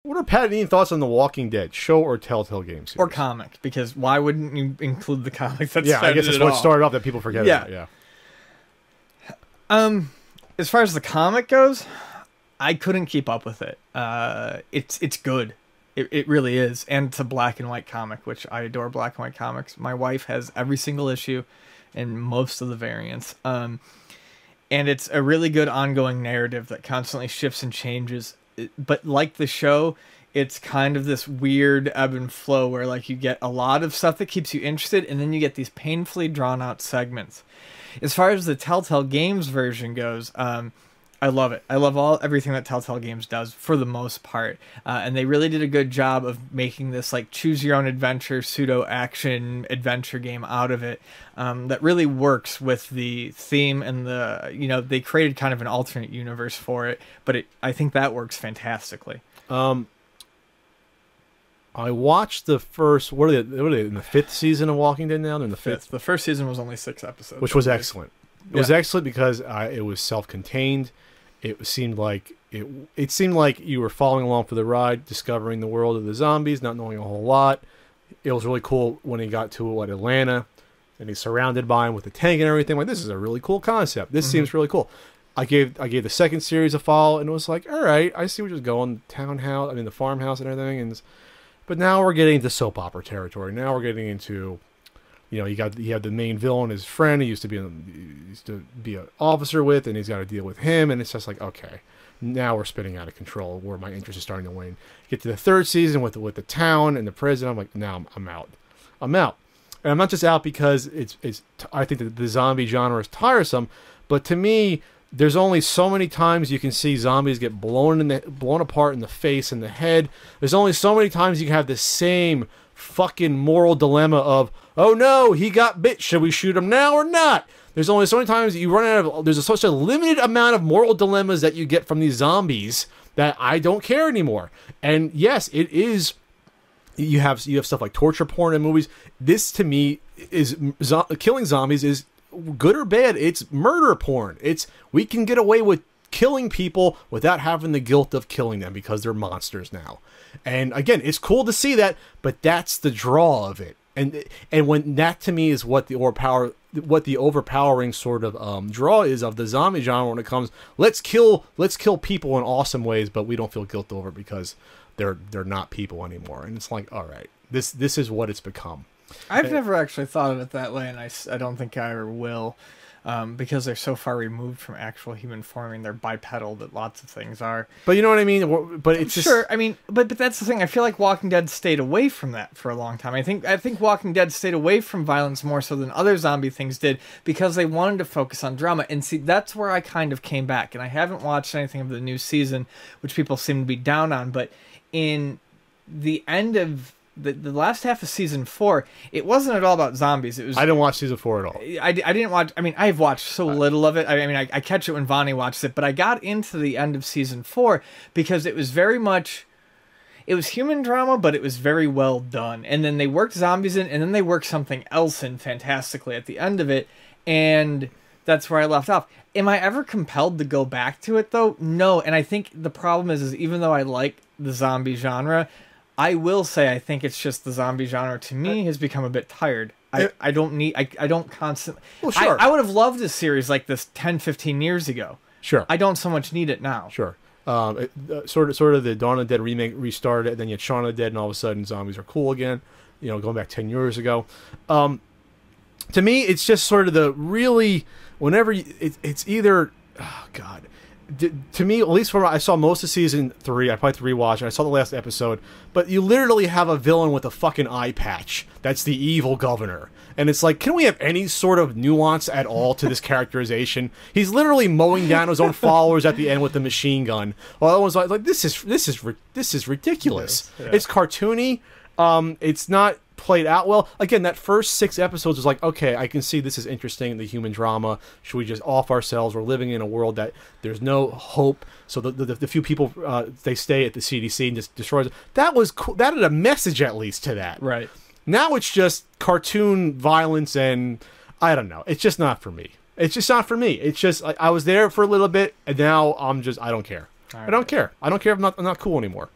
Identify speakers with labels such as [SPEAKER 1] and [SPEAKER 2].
[SPEAKER 1] What are Pat and Ian thoughts on The Walking Dead show or Telltale Game series?
[SPEAKER 2] Or comic, because why wouldn't you include the comic? That's
[SPEAKER 1] I guess that's what started off that people forget about. Yeah.
[SPEAKER 2] As far as the comic goes, I couldn't keep up with it. It's good. It really is. And it's a black and white comic, which I adore black and white comics. My wife has every single issue and most of the variants. And it's a really good ongoing narrative that constantly shifts and changes. But like the show, it's kind of this weird ebb and flow where like you get a lot of stuff that keeps you interested, and then you get these painfully drawn out segments. As far as the Telltale Games version goes, I love it. I love everything that Telltale Games does for the most part. And they really did a good job of making this like choose your own adventure, pseudo action adventure game out of it. That really works with the theme and they created kind of an alternate universe for it, but I think that works fantastically.
[SPEAKER 1] I watched the first, what are they in the 5th season of Walking Dead now? They're in the 5th.
[SPEAKER 2] The first season was only 6 episodes.
[SPEAKER 1] Which was excellent. It was excellent because it was self-contained. It seemed like you were following along for the ride, discovering the world of the zombies, not knowing a whole lot. It was really cool when he got to Atlanta, and he's surrounded by him with the tank and everything. Like, this is a really cool concept. This seems really cool. I gave the second series a follow, and it was like, all right, I see where you're going. The farmhouse and everything, but now we're getting into soap opera territory. Now we're getting into, you have the main villain, his friend, he used to be an officer with, and he's got to deal with him, and it's just like, okay, now we're spinning out of control, where my interest is starting to wane. Get to the 3rd season with the town and the prison, I'm like, now I'm out. And I'm not just out because I think that the zombie genre is tiresome, but to me, there's only so many times you can see zombies get blown apart in the face and the head. There's only so many times you can have the same fucking moral dilemma of, oh no, he got bit. Should we shoot him now or not? There's only so many times you run out of. There's such a limited amount of moral dilemmas that you get from these zombies that I don't care anymore. And yes, it is. You have stuff like torture porn in movies. This to me is killing zombies is good or bad. It's murder porn. We can get away with killing people without having the guilt of killing them because they're monsters now. And again, it's cool to see that, but that's the draw of it. And when that to me is what the overpowering sort of draw is of the zombie genre when it comes, let's kill people in awesome ways, but we don't feel guilt over it because they're not people anymore. And it's like, all right, this is what it's become.
[SPEAKER 2] I've never actually thought of it that way, and I don't think I ever will. Because they're so far removed from actual human form. I mean, they're bipedal that lots of things are.
[SPEAKER 1] But you know what I mean? But it's
[SPEAKER 2] sure. I mean, but that's the thing. I feel like Walking Dead stayed away from that for a long time. I think Walking Dead stayed away from violence more so than other zombie things did because they wanted to focus on drama. And see, that's where I kind of came back. And I haven't watched anything of the new season, which people seem to be down on. But in the end of the last half of season 4, it wasn't at all about zombies. It was.
[SPEAKER 1] I didn't watch season 4 at all.
[SPEAKER 2] I didn't watch. I mean, I've watched so little of it. I mean, I catch it when Vonnie watches it, but I got into the end of season 4 because it was very much. It was human drama, but it was very well done. And then they worked zombies in, and then they worked something else in fantastically at the end of it, and that's where I left off. Am I ever compelled to go back to it though? No. And I think the problem is even though I like the zombie genre, I will say I think it's just the zombie genre to me has become a bit tired. I don't constantly.
[SPEAKER 1] Well, sure.
[SPEAKER 2] I would have loved a series like this 10, 15 years ago.
[SPEAKER 1] Sure.
[SPEAKER 2] I don't so much need it now.
[SPEAKER 1] Sure. Sort of the Dawn of the Dead remake restarted, and then you had Shaun of the Dead, and all of a sudden zombies are cool again. Going back 10 years ago. To me, it's just sort of the really whenever it's either, oh God. To me, at least I saw most of season 3. I probably have to rewatch it. I saw the last episode, but you literally have a villain with a fucking eye patch. That's the evil governor, and it's like, can we have any sort of nuance at all to this characterization? He's literally mowing down his own followers at the end with the machine gun. Well, I was like, this is ridiculous. Yeah. It's cartoony. It's not played out well. Again, that first 6 episodes was like, okay, I can see this is interesting, the human drama. Should we just off ourselves? We're living in a world that there's no hope. So the few people, they stay at the CDC and just destroy it. That was cool. That had a message at least to that.
[SPEAKER 2] Right.
[SPEAKER 1] Now it's just cartoon violence and I don't know. It's just not for me. It's just not for me. It's just, like, I was there for a little bit and now I don't care. Right. I don't care. I don't care if I'm not cool anymore.